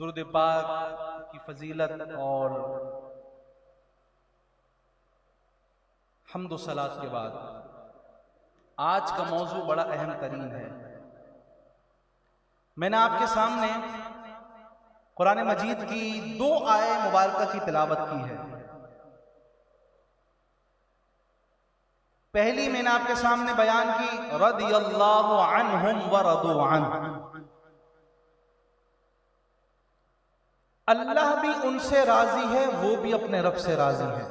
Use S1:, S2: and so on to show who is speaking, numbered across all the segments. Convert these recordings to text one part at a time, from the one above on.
S1: दुरूद पाक की फजीलत और हम्द सलात के बाद आज का मौजू बड़ा अहम तरीन है। मैंने आपके सामने कुरान मजीद की 2 आये मुबारका की तिलावत की है। पहली मैंने आपके सामने बयान की रदियल्लाहु अन्हुम व रदू अन्हु, अल्लाह भी उनसे राजी है, वो भी अपने रब से राजी है।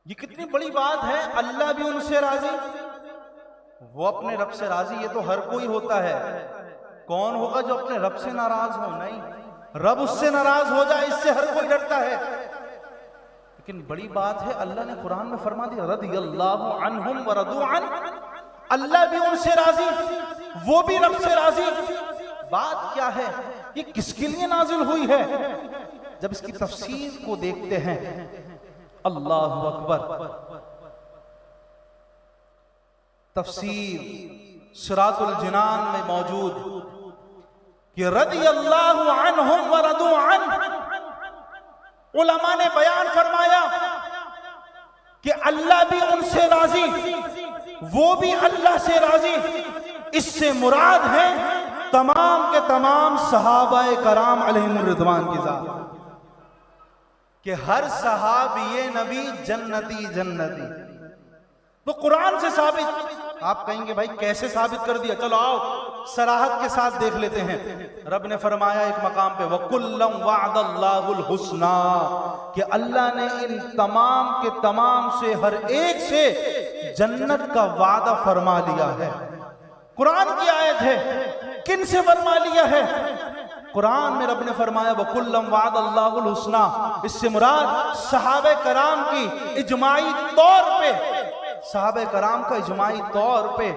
S1: ये कितनी बड़ी बात है, अल्लाह भी उनसे राजी, वो अपने रब से राजी। ये तो हर कोई होता है, कौन होगा जो अपने रब से नाराज हो? नहीं, रब उससे नाराज हो जाए इससे हर कोई डरता है। लेकिन बड़ी बात है, अल्लाह ने कुरान में फरमा दिया रदियल्लाहु अन्हुम व रदू अन्हु, अल्लाह भी उनसे राजी, वो भी रब से राजी। बात क्या है, ये किसके लिए नाजिल हुई है? जब इसकी तफसीर को देखते हैं, अल्लाहु अकबर, तफसीर सिरातुल जिनान में मौजूद कि रदियल्लाहु अन्हुम व रदू अन्हु, उलमा ने बयान फरमाया कि अल्लाह भी उनसे राजी, वो भी अल्लाह से राजी। इससे मुराद है तमाम के तमाम सहाबाए कराम अलैहिमुर रिदवान की जात, कि हर सहाबी नबी जन्नती जन्नती। तो कुरान से साबित। आप कहेंगे भाई कैसे साबित कर दिया? चलो आओ सराहत के साथ देख लेते हैं। रब ने फरमाया एक मकाम पे वकुल्लम वअदल्लाहुल हुस्ना, कि अल्लाह ने इन तमाम के तमाम से हर एक से जन्नत का वादा फरमा लिया है। कुरान की आयत है, किन से फरमा लिया है? कुरान में रब ने फरमाया वकुल्लम वअदल्लाहुल हुस्ना, इससे मुराद सहाबे कराम की इजमाई तौर पे, सहाबे कराम का इजमाई तौर पे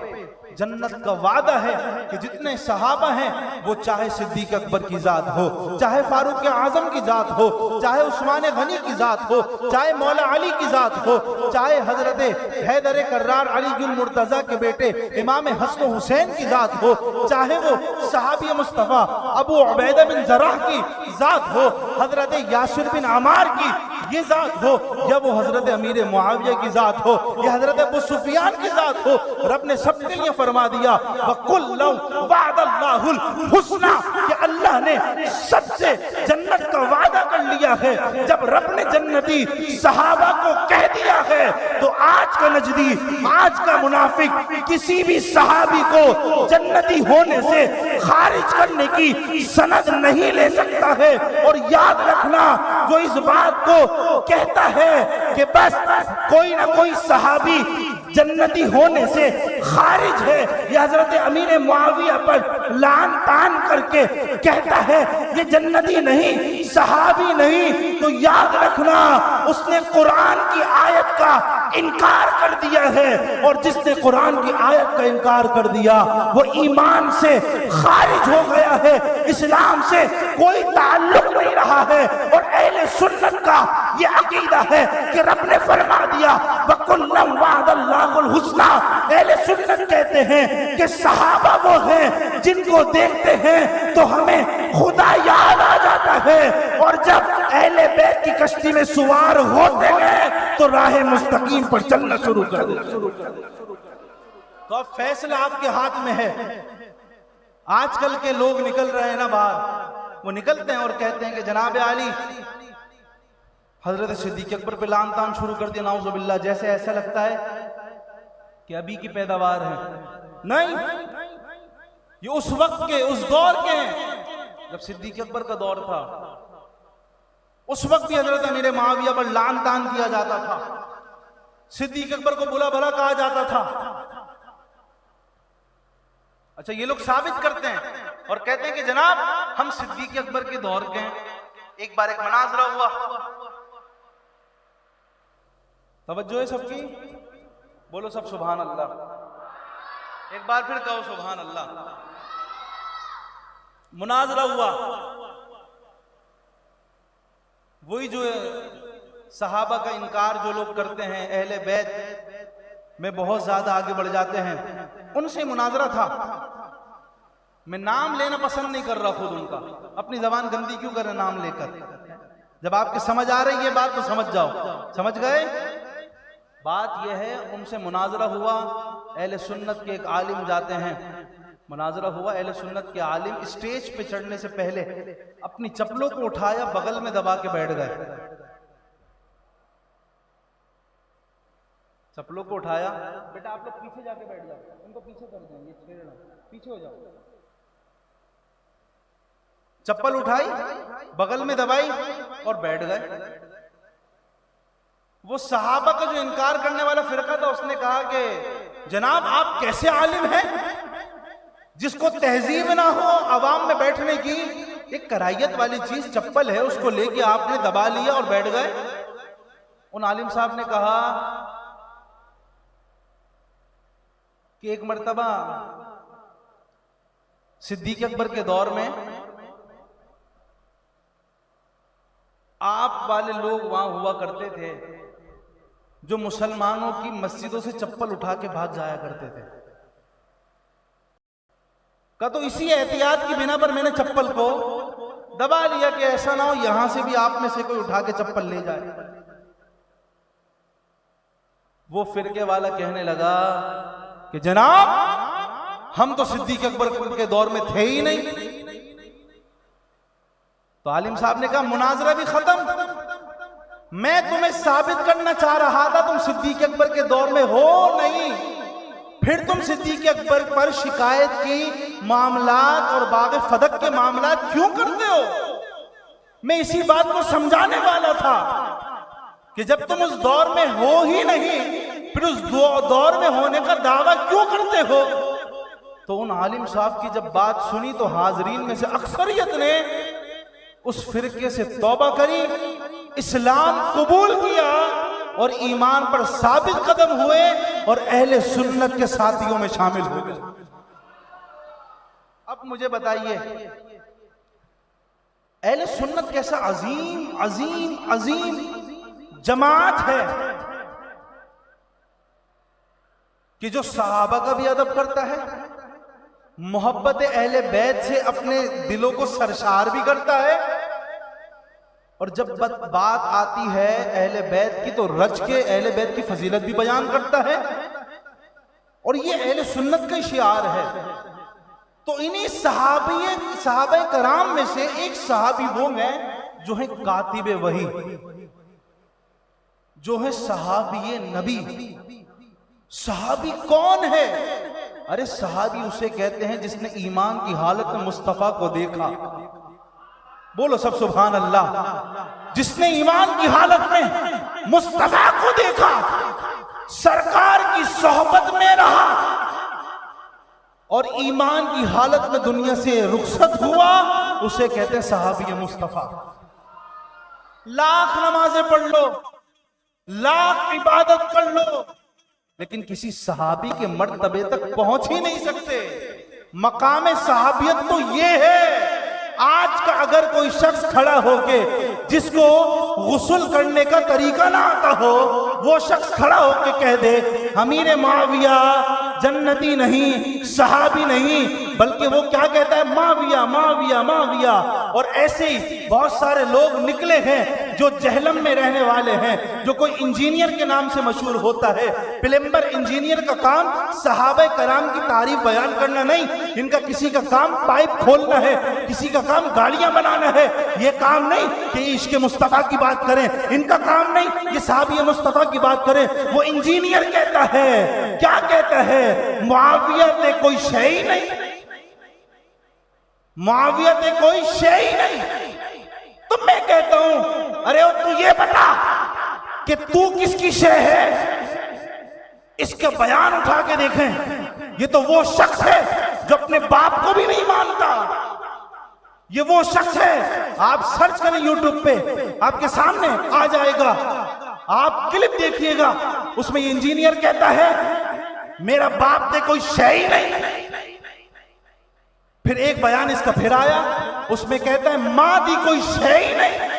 S1: जन्नत का वादा है कि जितने सहाबा हैं, वो चाहे सिद्दीक अकबर की जात हो, चाहे फारूक आजम की जात हो, चाहे उस्मान गनी की जात हो, चाहे मौला अली की जात हो, चाहे हजरत हैदर कर्रार अली गुल मुर्तजा के बेटे इमाम हसन हुसैन की जात हो, चाहे वो सहाबी मुस्तफ़ा अबू उबैदा बिन जराह की जात हो, हजरत यासिर बिन अमार की ये जात हो, या वो हजरत अमीर मुआविया की जात हो, या हजरत अबू सुफियान की जात हो, रब ने सबके लिए फरमा दिया वकुल्लम वअदल्लाहुल हुस्ना, कि अल्लाह ने सबसे जन्नत का वादा कर लिया है। जब रब ने जन्नती सहाबा को कह दिया है, तो आज का नजदी, आज का मुनाफिक किसी भी सहाबी को जन्नती होने से खारिज करने की सनद नहीं ले सकता है। और याद रखना, जो इस बात को कहता है कि बस कोई ना कोई सहाबी जन्नती होने से खारिज है, या हजरत अमीर मुआविया पर लान तान करके कहता है ये जन्नती नहीं, सहाबी नहीं, तो याद रखना उसने कुरान की आयत का इनकार कर दिया है। और जिसने कुरान की आयत का इनकार कर दिया, वो ईमान से खारिज हो गया है, इस्लाम से कोई ताल्लुक नहीं रहा है। और अहले सुन्नत का ये अकीदा है कि रब ने फरमा दिया वकुल्लम वअदल्लाहुल हुस्ना। अहले सुन्नत कहते हैं कि सहाबा वो हैं जिनको देखते हैं तो हमें खुदा याद आ जाता है, और जब अहले बैत की कश्ती में सवार होते हैं तो राह मुस्तकीम पर चलना शुरू कर देते। तो अब फैसला आपके हाथ में है। आजकल के लोग निकल रहे हैं ना बाहर, वो निकलते हैं और कहते हैं कि जनाब आली हजरत सिद्दीक अकबर पे लान तान शुरू कर दिया, नाउजुबिल्लाह, जैसे ऐसा लगता है कि अभी की पैदावार है। नहीं, ये उस वक्त के, उस दौर के हैं जब सिद्दीक अकबर का दौर था। उस वक्त भी हजरत अमीर मुआविया पर लान तान किया जाता था, सिद्दीक अकबर को बुला भला कहा जाता था। अच्छा, ये लोग साबित करते हैं और कहते हैं कि जनाब हम सिद्दीक अकबर के दौर के हैं। एक बार एक मनाजरा हुआ, तवज्जो है सबकी, बोलो सब सुभान अल्लाह। एक बार फिर कहो सुभान अल्लाह। मुनाजरा हुआ, वही जो सहाबा का इनकार जो लोग करते हैं, अहले बैत में बहुत ज्यादा आगे बढ़ जाते हैं, उनसे मुनाजरा था। मैं नाम लेना पसंद नहीं कर रहा खुद उनका, अपनी जबान गंदी क्यों करें नाम लेकर। जब आपके समझ आ रही है बात तो समझ जाओ, समझ गए। बात यह है, उनसे मुनाजरा हुआ, अहले सुन्नत के एक आलिम जाते हैं, मुनाजरा हुआ, अहले सुन्नत के आलिम स्टेज पे चढ़ने से पहले अपनी चप्पलों को उठाया, बगल में दबा के बैठ गए। चप्पलों को उठाया, बेटा आप लोग पीछे जाके बैठ जाओ, उनको पीछे कर देंगे, छेड़ना, पीछे हो जाओ। चप्पल उठाई, बगल में दबाई और बैठ गए। वो सहाबा का जो इनकार करने वाला फिरका था, उसने कहा कि जनाब आप कैसे आलिम हैं जिसको तहजीब ना हो अवाम में बैठने की, एक करायत वाली चीज चप्पल है उसको लेके आपने दबा लिया और बैठ गए। उन आलिम साहब ने कहा कि एक मर्तबा सिद्दीक अकबर के दौर में आप वाले लोग वहां हुआ करते थे जो मुसलमानों की मस्जिदों से चप्पल उठा के भाग जाया करते थे। का तो इसी एहतियात की बिना पर मैंने चप्पल को दबा लिया कि ऐसा ना हो यहां से भी आप में से कोई उठा के चप्पल ले जाए। वो फिरके वाला कहने लगा कि जनाब हम तो सिद्दीक अकबर के दौर में थे ही नहीं। तो आलिम साहब ने कहा मुनाजरा भी खत्म, मैं तुम्हें साबित करना चाह रहा था तुम सिद्दीक अकबर के दौर में हो नहीं, फिर तुम सिद्दीक अकबर पर शिकायत की मामलात और बाग फदक के मामलात क्यों करते हो। मैं इसी बात को समझाने वाला था कि जब तुम उस दौर में हो ही नहीं फिर उस दौर में होने का दावा क्यों करते हो। तो उन आलिम साहब की जब बात सुनी तो हाजरीन में से अक्सरियत ने उस फिरके से तौबा करी, इस्लाम कबूल किया और ईमान पर साबित कदम हुए और अहले सुन्नत के साथियों में शामिल हो गए। अब मुझे बताइए अहले सुन्नत कैसा अजीम अजीम अजीम जमात है कि जो सहाबा का भी अदब करता है, मोहब्बत अहले बैत से अपने दिलों को सरशार भी करता है, और जब बात आती है अहले बैत की तो रच के अहले बैत की फजीलत भी बयान करता है। और ये अहले सुन्नत का शियार है। तो इन्हीं सहाबे कराम में से एक सहाबी वो हैं जो है कातिबे वही, जो है सहाबी नबी। सहाबी कौन है? अरे सहाबी उसे कहते हैं जिसने ईमान की हालत में मुस्तफा को देखा। बोलो सब सुभान अल्लाह। जिसने ईमान की हालत में मुस्तफा को देखा, सरकार की सोहबत में रहा और ईमान की हालत में दुनिया से रुखसत हुआ, उसे कहते हैं सहाबी मुस्तफा। लाख नमाजें पढ़ लो, लाख इबादत कर लो, लेकिन किसी सहाबी के मर्तबे तक पहुंच ही नहीं सकते। मकाम सहाबियत तो ये है। आज का अगर कोई शख्स खड़ा होके जिसको गुस्ल करने का तरीका ना आता हो, वो शख्स खड़ा होके कह दे अमीर मुआविया जन्नती नहीं, सहाबी नहीं, बल्कि वो क्या कहता है माविया माविया माविया। और ऐसे ही बहुत सारे लोग निकले हैं जो जहलम में रहने वाले हैं, जो कोई इंजीनियर के नाम से मशहूर होता है। प्लम्बर इंजीनियर का काम सहाबा कराम की तारीफ बयान करना नहीं, इनका किसी का काम पाइप खोलना है, किसी का काम गाड़ियां बनाना है। ये काम नहीं कि इश्क मुस्तफा की बात करें, इनका काम नहीं ये सहाबी मुस्तफा की बात करें। वो इंजीनियर कहता है, क्या कहता है, मुआविया ने कोई शय ही नहीं, मुआविया ने कोई शय ही नहीं। तो मैं कहता हूं अरे तू ये बता कि तू किसकी शय है। इसके बयान उठा के देखें, ये तो वो शख्स है जो अपने बाप को भी नहीं मानता। ये वो शख्स है, आप सर्च करें यूट्यूब पे, आपके सामने आ जाएगा, आप क्लिप देखिएगा, उसमें ये इंजीनियर कहता है मेरा बाप ने कोई शय ही नहीं। फिर एक बयान इसका फिर आया, उसमें कहता है मां दी कोई शय ही नहीं।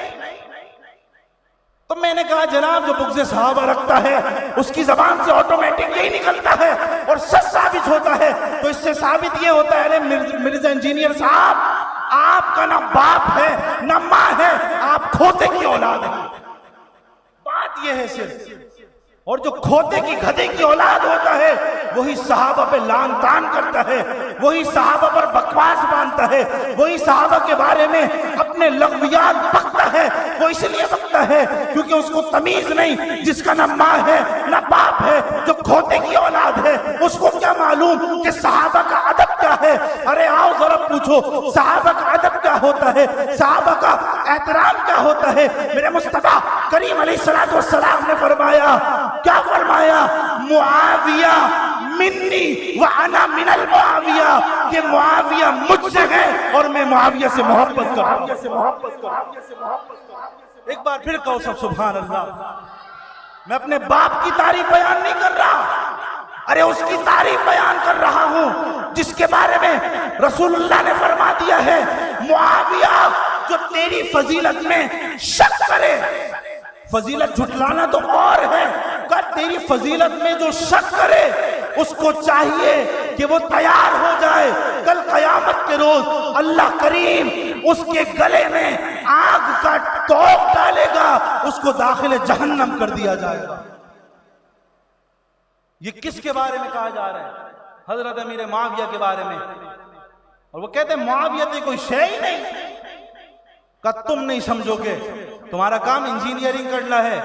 S1: तो तो मैंने कहा जनाब जो बुग़्ज़ सहाबा रखता है उसकी जबान से ऑटोमेटिक यही निकलता है और सच साबित होता है। तो इससे साबित ये होता है, अरे मिर्जा इंजीनियर साहब, आपका ना बाप है ना माँ है, आप खोते की औलाद है। बात ये है सिर्फ। और जो खोते की गधे की औलाद होता है वही सहाबा पे लान तान करता है, वही सहाबा पर बकवास बांधता है, वही सहाबा के बारे में अपने लग़वियात बकता है। वो इसलिए बकता है क्योंकि उसको तमीज नहीं, जिसका ना माँ है ना बाप है, जो खोते की औलाद है उसको क्या मालूम कि सहाबा का अदब क्या है। अरे आओ जरा पूछो सहाबा का अदब क्या होता है, सहाबा का एहतराम क्या होता है। मेरे मुस्तफा करीम अलैहिस्सलातु वस्सलाम ने फरमाया, क्या फरमाया, मुआविया मिन्नी व अना मिनल मुआविया, कि मुआविया मुझसे है और मैं मुआविया से मोहब्बत करता हूं। एक बार फिर कहो सब सुभान अल्लाह। मैं अपने बाप की तारीफ बयान नहीं कर रहा, अरे उसकी तारीफ बयान कर रहा हूं जिसके बारे में रसूलुल्लाह ने फरमा दिया है, मुआविया जो तेरी फजीलत में शक करे, फजीलत झुटलाना तो और है, कर तेरी फजीलत में जो शक करे उसको चाहिए कि वो तैयार हो जाए, कल कयामत के रोज अल्लाह करीम उसके गले में आग का तोप डालेगा, उसको दाखिल जहन्नम कर दिया जाएगा। ये किसके बारे में कहा जा रहा है? हजरत अमीर मुआविया के बारे में। और वो कहते हैं मुआविया तो कोई शय ही नहीं, का तुम नहीं समझोगे, तुम्हारा काम इंजीनियरिंग करना है।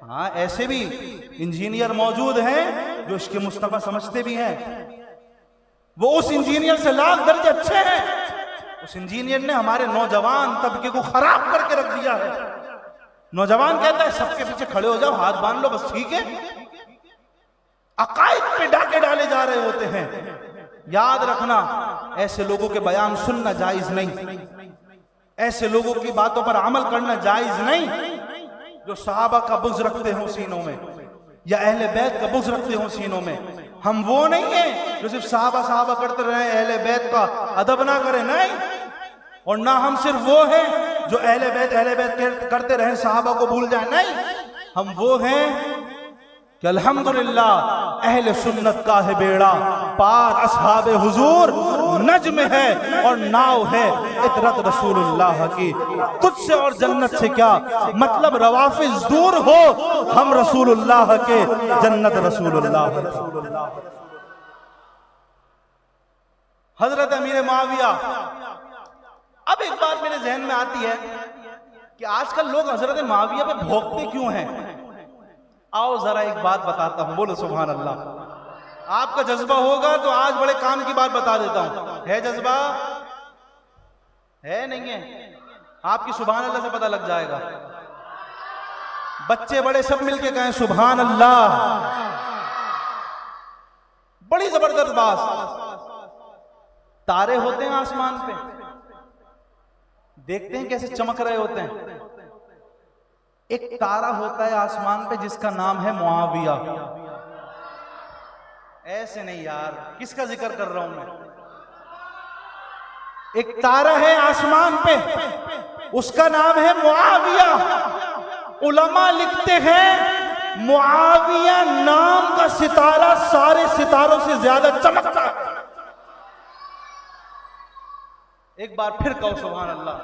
S1: हाँ, ऐसे भी इंजीनियर मौजूद हैं जो इसके मुस्तफा समझते भी हैं, वो उस इंजीनियर से लाख दर्जे अच्छे हैं। उस इंजीनियर ने हमारे नौजवान तबके को खराब करके रख दिया है। नौजवान कहता है सबके पीछे खड़े हो जाओ, हाथ बांध लो, बस ठीक है। अकायद पे डाके डाले जा रहे होते हैं। याद रखना, ऐसे लोगों के बयान सुनना जायज नहीं, ऐसे लोगों की बातों पर अमल करना जायज नहीं। जो सहाबा का बुग़्ज़ रखते हो सीनों में या अहले बैत का बुग़्ज़ रखते हो सीनों में, हम वो नहीं है जो सिर्फ सहाबा करते रहे, अहले बैत का अदब ना करें, नहीं। और ना हम सिर्फ वो हैं जो अहले बैत करते रहे, सहाबा को भूल जाए, नहीं। हम वो हैं कि अल्हम्दुलिल्लाह अहले सुन्नत का है बेड़ा पार, असहाबे हुजूर नज्म है और नाव है इतरत रसूलुल्लाह की। तुझसे और जन्नत से क्या मतलब, रवाफिज दूर हो, हम रसूलुल्लाह के, जन्नत रसूलुल्लाह। हजरत अमीर मुआविया। अब एक बात मेरे जहन में आती है कि आजकल लोग हजरत मुआविया पे भोंकते क्यों हैं? आओ जरा एक बात बताता हूं, बोलो सुभान अल्लाह। आपका जज्बा होगा तो आज बड़े काम की बात बता देता हूं। है जज्बा? है नहीं है? आपकी सुभान अल्लाह से पता लग जाएगा। बच्चे बड़े सब मिलके कहें सुभान अल्लाह। बड़ी जबरदस्त बात। तारे होते हैं आसमान पे, देखते हैं कैसे चमक रहे होते हैं। एक तारा होता है आसमान पे जिसका नाम है मुआविया। ऐसे नहीं यार, किसका जिक्र कर रहा हूं मैं? एक तारा है आसमान पे, उसका नाम है मुआविया। उलमा लिखते हैं मुआविया नाम का सितारा सारे सितारों से ज्यादा चमकता है। एक बार फिर कहो सुभान अल्लाह।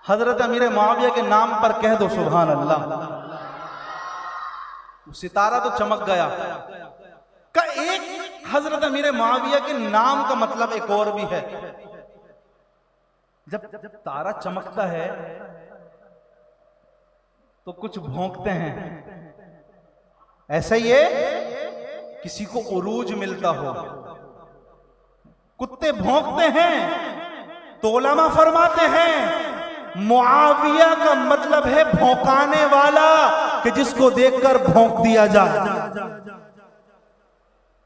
S1: हजरत अमीर मुआविया के नाम पर कह दो सुभान अल्लाह। सितारा तो चमक गया। का एक हजरत अमीर मुआविया के नाम का मतलब एक और भी है। जब तारा चमकता है तो कुछ भौंकते हैं, ऐसा ही है किसी को उरूज मिलता हो, कुत्ते भौंकते हैं। तो उलमा फरमाते हैं मुआविया का मतलब है भौंकाने वाला, कि जिसको देखकर भौंक दिया जाए।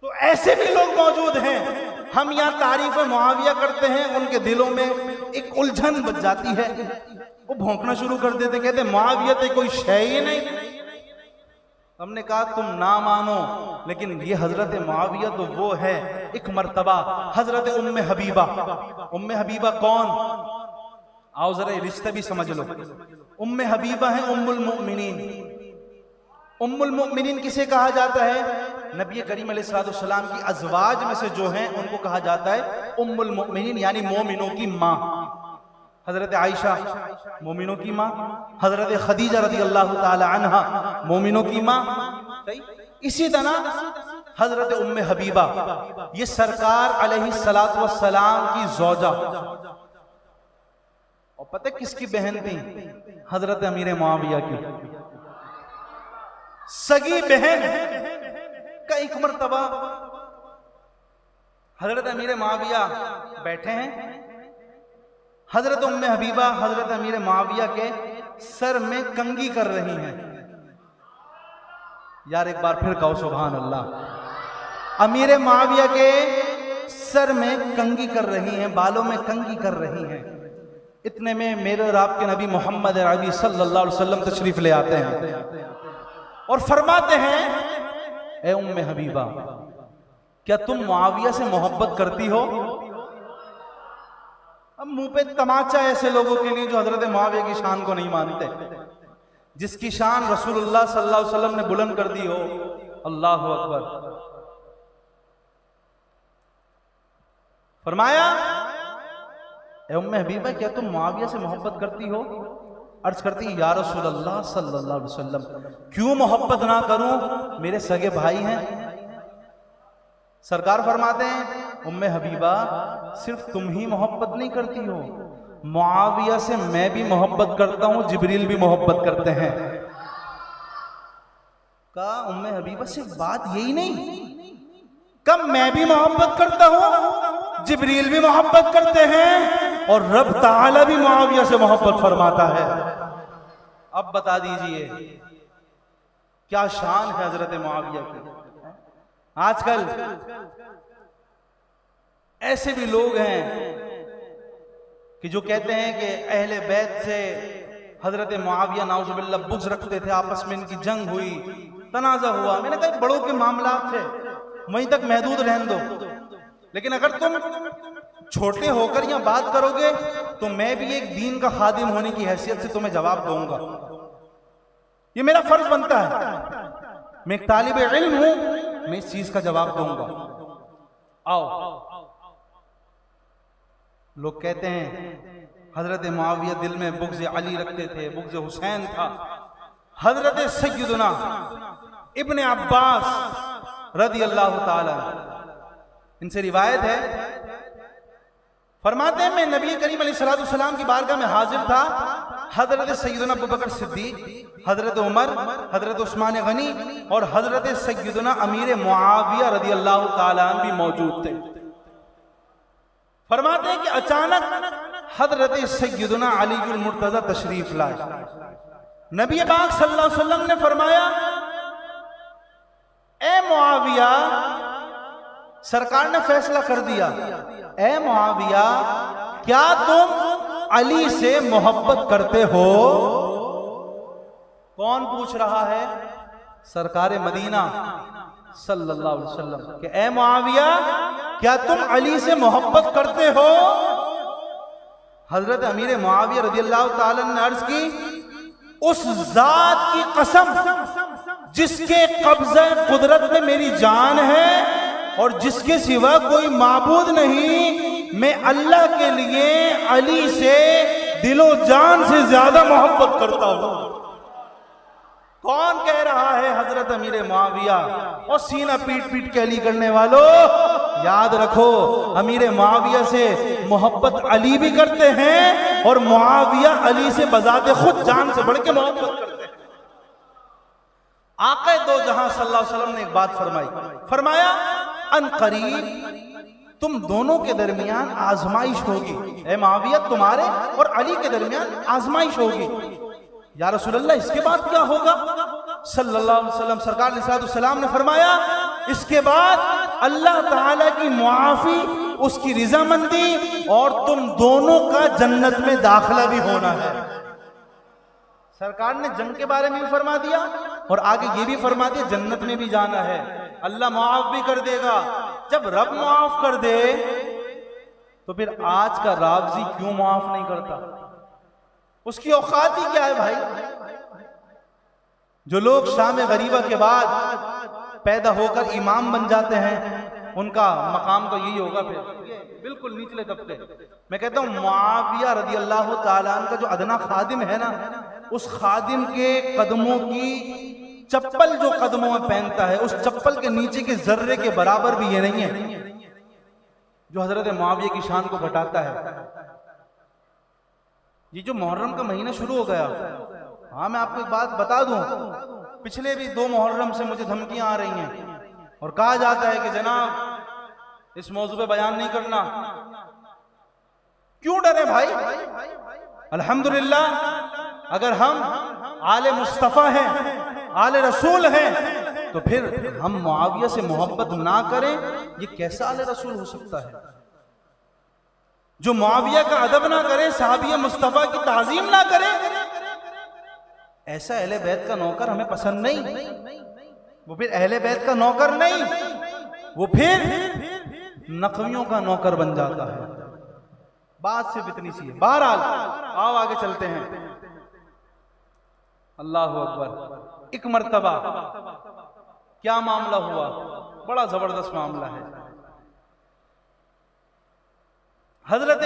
S1: तो ऐसे भी लोग मौजूद हैं। हम यहां तारीफ मुआविया करते हैं, उनके दिलों में एक उलझन बच जाती है, वो भौंकना शुरू कर देते, कहते मुआविया तो कोई शय ही नहीं। हमने कहा तुम ना मानो, लेकिन ये हजरत मुआविया तो वो है। एक मर्तबा हजरत उम्मे हबीबा। उम्मे हबीबा कौन? आओ जरा रिश्ते भी समझ लो। उम्मे हबीबा है उम्मुल मुमिनीन। उम्मुल मुमिनीन किसे कहा जाता है? नबी करीम अलैहिस्सलाम की अज़वाज में से जो हैं उनको कहा जाता है उम्मुल मुमिनीन, यानी मोमिनों की माँ। हजरत आयशा मोमिनों की माँ, हजरत खदीजा रज़ी अल्लाह ताला अन्हा मोमिनों की माँ। इसी तरह हजरत उम्मे हबीबा ये सरकार अलैहिस्सलातु वस्सलाम की ज़ौजा, और पता है किसकी बहन थी? हजरत अमीर मुआविया की सगी बहन। का एक मर्तबा हजरत अमीर मुआविया बैठे हैं, हजरत उम्मे हबीबा हजरत अमीर मुआविया के सर में कंघी कर रही हैं। यार एक बार फिर कहो सुभान अल्लाह। अमीर मुआविया के सर में कंघी कर रही हैं, बालों में कंघी कर रही हैं। इतने में मेरे और आपके नबी मोहम्मद अरबी सल्लल्लाहु अलैहि वसल्लम तशरीफ ले आते हैं और फरमाते हैं, ए उम्मे हबीबा, क्या तुम मुआविया से मोहब्बत करती हो? अब मुंह पे तमाचा ऐसे लोगों के लिए जो हजरत मुआविया की शान को नहीं मानते, जिसकी शान रसूलुल्लाह सल्लल्लाहु अलैहि वसल्लम ने बुलंद कर दी हो। अल्लाहु अकबर। फरमाया, ए उम्मे हबीबा, क्या तुम मुआविया से मोहब्बत करती हो? अर्ज करती है, या रसूलल्लाह सल्लल्लाहु अलैहि वसल्लम, क्यों मोहब्बत ना करूं, मेरे सगे भाई हैं। सरकार फरमाते हैं, उम्मे हबीबा, सिर्फ तुम ही मोहब्बत नहीं करती हो, मुआविया से मैं भी मोहब्बत करता हूं, जिब्रील भी मोहब्बत करते हैं। कहा, उम्मे हबीबा सिर्फ बात यही नहीं, कब मैं भी मोहब्बत करता हूं, जिब्रील भी मोहब्बत करते हैं, और रब ताला भी मुआविया से मोहब्बत फरमाता है। अब बता दीजिए क्या शान है हजरत मुआविया की। आजकल ऐसे भी लोग हैं कि जो कहते हैं कि अहले बैत से हजरत मुआविया नाउजुबिल्लाह बुग़्ज़ रखते थे, आपस में इनकी जंग हुई, तनाज़ा हुआ। मैंने कहा बड़ों के मामला थे, वहीं तक महदूद रहने दो, लेकिन अगर तुम छोटे होकर यहां बात करोगे तो मैं भी एक दीन का खादिम होने की हैसियत से तुम्हें जवाब दूंगा। ये मेरा फर्ज बनता है, मैं एक तालिब इल्म हूं, मैं इस चीज का जवाब दूंगा। आओ, लोग कहते हैं हजरत मुआविया दिल में बुग़्ज़ अली रखते थे, बुग़्ज़ हुसैन था। हजरत सय्यदुना इब्ने अब्बास रज़ी अल्लाह ताला, इनसे रिवायत है, फरमाते हैं मैं नबी करीम अलैहिस्सलाम की बारगाह में हाजिर था। हजरत सय्यदुना अबू बकर सिद्दीक, हजरत उमर, हजरत उस्मान गनी और हजरत सय्यदुना अमीर मुआविया रज़ी अल्लाह ताला अन्हु भी मौजूद थे। फरमाते हैं कि अचानक हजरत सय्यदुना अलीयुल मुर्तज़ा तशरीफ लाए। नबी पाक सल्लल्लाहु अलैहि वसल्लम ने फरमाया, ए मुआविया, सरकार ने फैसला कर दिया, ए मुआविया, क्या तुम अली से मोहब्बत करते हो? कौन पूछ रहा है? सरकार मदीना सल्लल्लाहु अलैहि वसल्लम कि ए मुआविया, क्या तुम अली से मोहब्बत करते हो? हजरत अमीर मुआविया रज़ियल्लाहु ताला ने अर्ज की, उस जात की कसम जिसके कब्ज़े कुदरत में मेरी जान है और जिसके सिवा कोई माबूद नहीं, मैं अल्लाह के लिए अली से दिलो जान से ज्यादा मोहब्बत करता हूं। कौन कह रहा है? हजरत अमीर मुआविया। और सीना पीट पीट के अली करने वालों, याद रखो, अमीर मुआविया से मोहब्बत अली भी करते हैं और मुआविया अली से बजाते खुद जान से बढ़ के मोहब्बत करते हैं। आक़ा दो जहां सल्लल्लाहु अलैहि वसल्लम ने एक बात फरमाई, फरमाया, अन करीब तुम दोनों के दरमियान आजमाइश होगी। ए मुआविया, तुम्हारे और अली के दरमियान आजमाइश होगी। या रसूलल्लाह, इसके बाद क्या होगा? सल्लल्लाहु अलैहि वसल्लम सरकार अलैहिस्सलाम ने फरमाया, इसके बाद अल्लाह ताला की मुआफी, उसकी रिजामंदी और तुम दोनों का जन्नत में दाखिला भी होना है। सरकार ने जंग के बारे में भी फरमा दिया और आगे ये भी फरमा दिया जन्नत में भी जाना है, अल्लाह मुआफ भी कर देगा। जब रब मुआफ कर दे तो फिर आज का रावजी क्यों मुआफ नहीं करता? उसकी औकात ही क्या है भाई? जो लोग शाम गरीबा के बाद पैदा होकर इमाम बन जाते हैं, उनका मकाम तो यही होगा फिर, बिल्कुल निचले तबके। मैं कहता हूं मुआविया रज़ी अल्लाह ताला अन्हु का जो अदना खादिम है ना, उस खादिम के कदमों की चप्पल जो कदमों में पहनता है, उस चप्पल के नीचे के जर्रे के बराबर भी ये नहीं है जो हजरत मुआविया की शान को घटाता है। ये जो मुहर्रम का महीना शुरू हो गया, हाँ मैं आपको एक बात बता दूं, पिछले भी 2 मुहर्रम से मुझे धमकियां आ रही हैं और कहा जाता है कि जनाब इस मौजू पे बयान नहीं करना। क्यों डरे भाई? अल्हम्दुलिल्लाह, अगर हम आले मुस्तफ़ा हैं, आले रसूल हैं, तो फिर हम मुआविया से मोहब्बत ना करें, ये कैसा आले रसूल हो सकता है? जो मुआविया का अदब ना करे, सहाबिया मुस्तफ़ा की ताजीम ना करे, ऐसा अहले बैत का नौकर हमें पसंद नहीं। वो फिर अहले बैत का नौकर नहीं, वो फिर नकवियों का नौकर बन जाता है। बात सिर्फ इतनी सी है। बहरहाल आओ आगे चलते हैं। अल्लाह अकबर। एक मर्तबा क्या मामला हुआ, बड़ा जबरदस्त मामला है। हजरत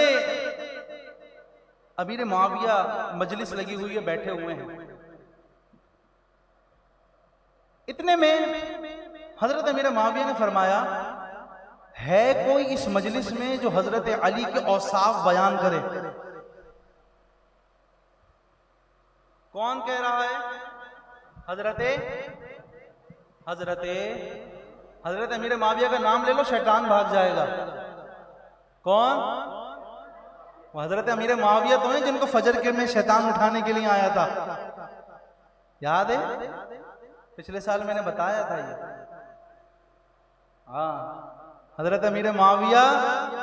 S1: अमीर मुआविया मजलिस लगी हुई है, बैठे हुए हैं। इतने में हजरत अमीर मुआविया ने फरमाया, है कोई इस मजलिस में जो हजरत अली के औसाफ बयान करे? कौन कह रहा है? हजरत अमीर मुआविया का नाम ले लो, शैतान भाग जाएगा। कौन? वो हजरत अमीर मुआविया तो है जिनको फजर के में शैतान उठाने के लिए आया था, याद है? पिछले साल मैंने बताया था ये। हाँ, हजरत अमीर मुआविया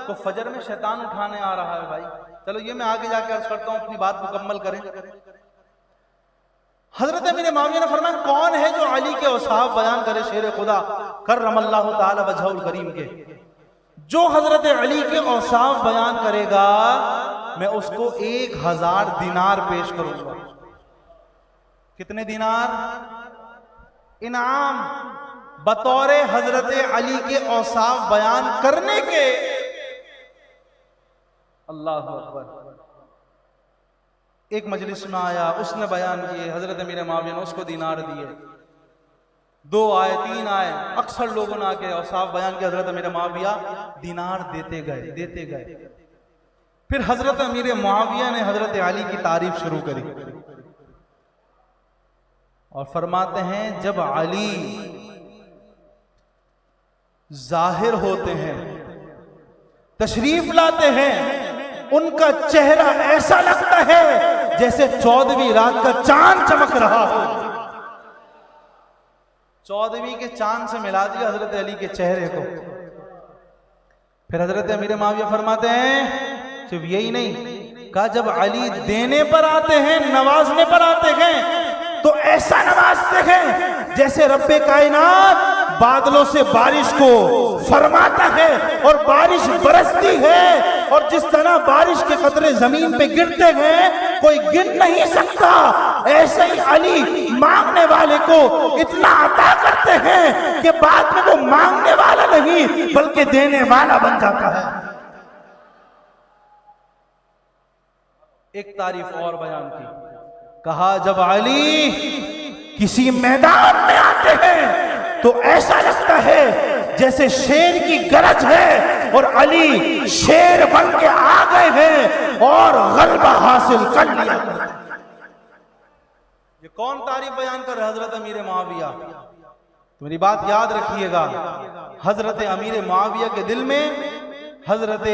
S1: को फजर में शैतान उठाने आ रहा है भाई। चलो ये मैं आगे जाकर अर्ज करता हूं, अपनी बात मुकम्मल करें। हजरत अमीर मुआविया ने फरमाया, कौन है जो अली के औसाफ बयान करे शेर खुदा कर्रमल्लाहु ताला वजहुल करीम के? जो हजरत अली के औसाफ बयान करेगा, मैं उसको 1000 दिनार पेश करूंगा। कितने दिनार? इनाम बतौरे हजरत अली के औसाफ बयान करने के। अल्लाह अकबर। एक मजलिस में आया, उसने बयान किए, हजरत अमीर मुआविया ने उसको दिनार दिए। 2 आए, 3 आए, अक्सर लोगों ने आके औसाफ बयान किया, हजरत अमीर मुआविया दिनार देते गए। फिर हजरत अमीर मुआविया ने हजरत अली की तारीफ शुरू करी और फरमाते हैं, जब अली जाहिर होते हैं, तशरीफ लाते हैं, उनका चेहरा ऐसा लगता है जैसे 14वीं रात का चांद चमक रहा हो। 14वीं के चांद से मिला दिया हजरत अली के चेहरे को। फिर हजरत अमीर मुआविया फरमाते हैं, सिर्फ यही नहीं कहा, जब अली देने पर आते हैं, नवाजने पर आते हैं, तो ऐसा नवाजते हैं जैसे रब्बे कायनात बादलों से बारिश को फरमाता है और बारिश बरसती है, और जिस तरह बारिश के कतरे जमीन पे गिरते हैं कोई गिन नहीं सकता, ऐसे ही अली मांगने वाले को इतना अता करते हैं कि बाद में वो मांगने वाला नहीं बल्कि देने वाला बन जाता है। एक तारीफ और बयान की, कहा जब अली किसी मैदान में आते हैं तो ऐसा लगता है जैसे शेर की गरज है और अली शेर बन के आ गए हैं और गलबा हासिल कर लिया। ये कौन तारीफ बयान कर रहा है? हजरत अमीर मुआविया। तो मेरी बात याद रखिएगा, हजरत अमीर मुआविया के दिल में हजरत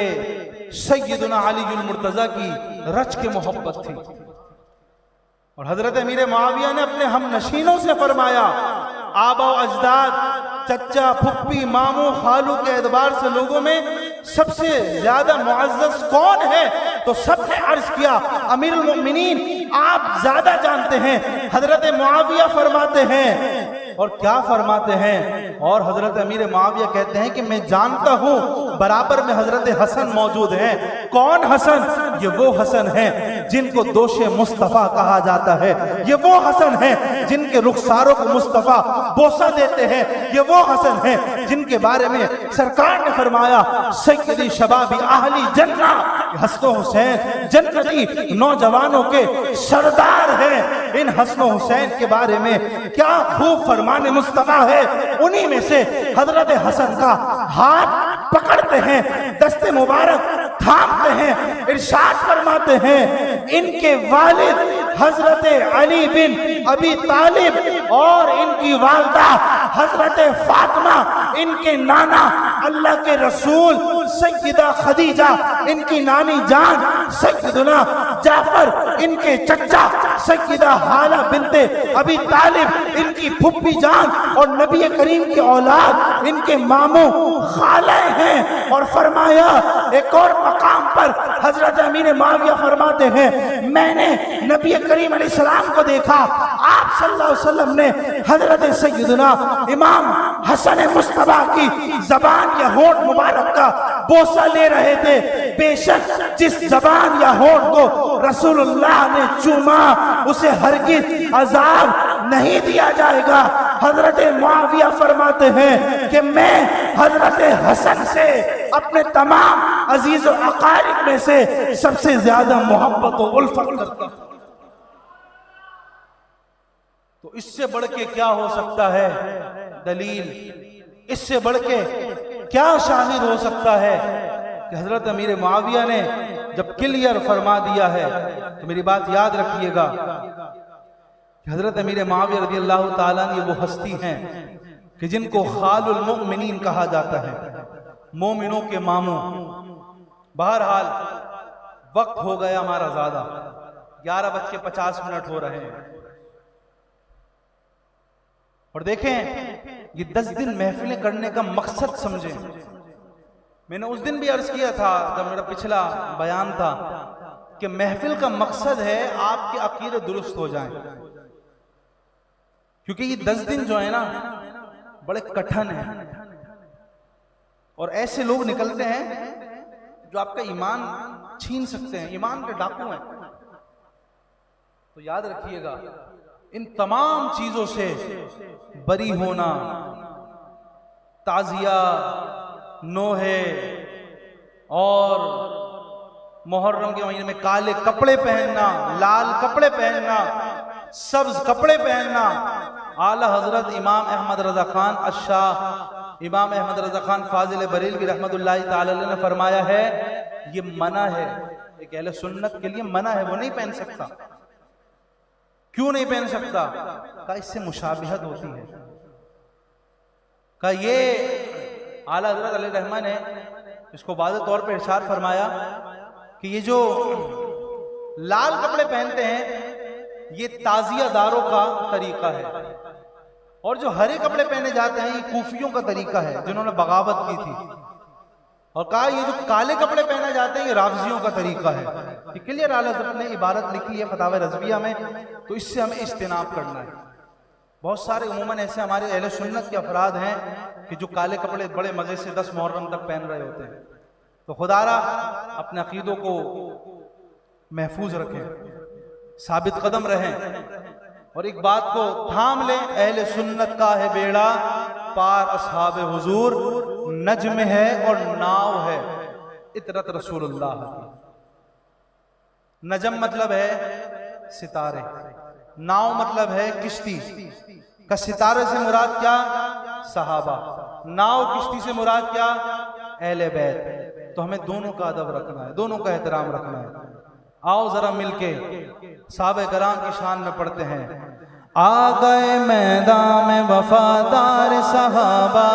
S1: सैयदना अली मुर्तजा की रच के मोहब्बत थी, और हजरत अमीर मुआविया ने अपने हम नशीनों से फरमाया, आबा अजदाद, चच्चा, फुप्पी, मामू, खालू के एतबार से लोगों में सबसे ज्यादा मुअज़्ज़ज़ कौन है? तो सबने अर्ज किया, अमीरुल मोमिनीन आप ज्यादा जानते हैं। हजरत मुआविया फरमाते हैं, और क्या फरमाते हैं? और हजरत अमीर मुआविया कहते हैं कि मैं जानता हूं बराबर में हजरत हसन मौजूद हैं। कौन हसन? ये वो हसन है जिनको दोषे मुस्तफ़ा कहा जाता है। ये वो हसन हैं जिनके रुखसारों को मुस्तफ़ा बोसा देते हैं। ये वो हसन हैं जिनके बारे में सरकार ने फरमाया सैयदी शबाबी आहली जन्ना, हसन हुसैन जन्नती नौजवानों के सरदार हैं। इन हसन हुसैन के बारे में क्या खूब फरमान मुस्तफ़ा है। उन्हीं में से हजरत हसन का हाथ पकड़ते हैं, दस्ते मुबारक थामते हैं, इरशाद फरमाते हैं इनके वालिद हजरत अली बिन अबी तालिब और इनकी वालदा हजरत फातिमा, इनके नाना अल्लाह के रसूल सैयदा खदीजा, इनकी नानी जान सैयदना जाफर, इनके चचा सैयदा हाला बिनते अबी तालिब, इनकी फुप्पी जान और नबी करीम की औलाद इनके मामू खाले हैं। और फरमाया एक और मकाम पर हजरत अमीर माविया फरमाते हैं मैंने नबी करीम अलैहिस्सलाम को देखा, आप सल्लल्लाहु अलैहि वसल्लम ने हजरत सैयदना इमाम हसन मुस्तफा की जबान या होंठ मुबारक का बोसा ले रहे थे। बेशक जिस जबान या होंठ को रसूलुल्लाह ने चूमा उसे हरगिज अजाब नहीं दिया जाएगा। हजरत मुआविया फरमाते हैं कि मैं हजरत हसन से अपने तमाम अजीज और अकारिब में से सबसे ज्यादा मोहब्बत और उल्फत करता हूं। तो इससे बढ़ के क्या हो सकता है दलील, इससे बढ़ के क्या शाहिद हो सकता है कि हजरत अमीर मुआविया ने जब क्लियर फरमा दिया है। तो मेरी बात याद रखिएगा कि हजरत अमीर मुआविया रज़ी अल्लाह ताला ये वो हस्ती हैं कि जिनको खालुल मुमिनीन कहा जाता है, मोमिनों के मामू। बहरहाल वक्त हो गया हमारा ज्यादा, 11:50 हो रहे हैं। और देखें ये 10 दिन महफिलें करने का मकसद समझें। मैंने उस दिन भी अर्ज किया था जब मेरा पिछला बयान था कि महफिल का मकसद है आपके अकीदे दुरुस्त हो जाएं, क्योंकि ये 10 दिन जो है ना बड़े कठिन है और ऐसे लोग निकलते हैं जो आपका ईमान छीन सकते हैं, ईमान के डाकू हैं। तो याद रखिएगा इन तमाम चीजों से बरी होना, ताजिया, नोहे और मुहर्रम के महीने में काले कपड़े पहनना, लाल कपड़े पहनना, सब्ज कपड़े पहनना। आला हजरत इमाम अहमद रजा खान अशाह, इमाम अहमद रजा खान फाजिल बरेलवी रहमतुल्लाहि ताला अलैह ने फरमाया है ये मना है, एक अहले सुन्नत के लिए मना है, वो नहीं पहन सकता। क्यों नहीं पहन सकता? कहा इससे मुशाबिहत होती है। कहा ये आला हजरत अलैहि रहमान ने इसको वाज़ेह तौर पर इरशाद फरमाया कि ये जो लाल कपड़े पहनते हैं ये ताजियादारों का तरीका है, और जो हरे कपड़े पहने जाते हैं ये कूफियों का तरीका है जिन्होंने बगावत की थी। और कहा ये जो काले कपड़े पहने जाते हैं ये रावजियों का तरीका है। ये क्लियर आला हज़रत ने इबारत लिखी है फतावा रज़विया में, तो इससे हमें इज्तिनाब करना है। बहुत सारे उमूमन ऐसे हमारे अहले सुन्नत के अफराद हैं कि जो काले कपड़े बड़े मजे से 10 मुहर्रम तक पहन रहे होते हैं। तो खुदारा अपने अकीदों को महफूज रखें, साबित कदम रहें और एक बात को थाम लें, अहले सुन्नत का है बेड़ा पार असहाबे हुजूर नज्म है और नाव है इतरत रसूलुल्लाह की। नजम मतलब है सितारे, नाव मतलब है किश्ती। का सितारे से मुराद क्या? सहाबा। नाव किश्ती से मुराद क्या? अहले बैत। तो हमें दोनों का अदब रखना है, दोनों का एहतराम रखना है। आओ जरा मिलके साहबे कराम की शान में पढ़ते हैं। आ गए मैदान में वफादार सहाबा,